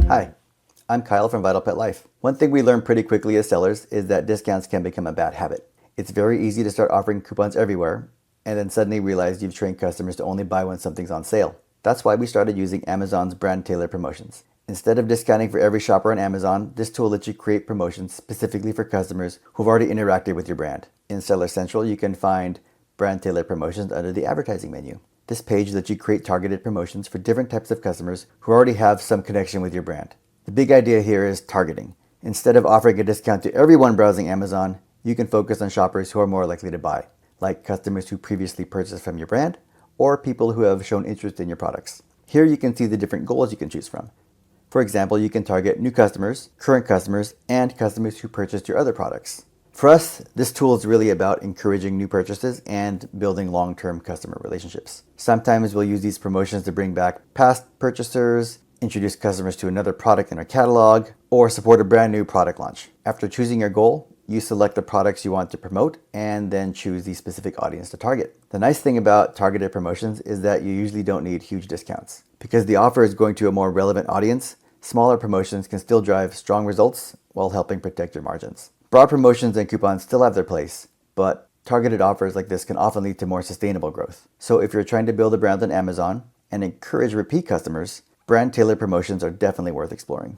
Hi, I'm Kyle from Vital Pet Life. One thing we learned pretty quickly as sellers is that discounts can become a bad habit. It's very easy to start offering coupons everywhere and then suddenly realize you've trained customers to only buy when something's on sale. That's why we started using Amazon's brand Tailor promotions. Instead of discounting for every shopper on Amazon, this tool lets you create promotions specifically for customers who've already interacted with your brand. In Seller Central, you can find brand Tailor promotions under the advertising menu. This page lets you create targeted promotions for different types of customers who already have some connection with your brand. The big idea here is targeting. Instead of offering a discount to everyone browsing Amazon, you can focus on shoppers who are more likely to buy, like customers who previously purchased from your brand or people who have shown interest in your products. Here you can see the different goals you can choose from. For example, you can target new customers, current customers, and customers who purchased your other products. For us, this tool is really about encouraging new purchases and building long-term customer relationships. Sometimes we'll use these promotions to bring back past purchasers, introduce customers to another product in our catalog, or support a brand new product launch. After choosing your goal, you select the products you want to promote and then choose the specific audience to target. The nice thing about targeted promotions is that you usually don't need huge discounts. Because the offer is going to a more relevant audience, smaller promotions can still drive strong results while helping protect your margins. Broad promotions and coupons still have their place, but targeted offers like this can often lead to more sustainable growth. So if you're trying to build a brand on Amazon and encourage repeat customers, brand tailored promotions are definitely worth exploring.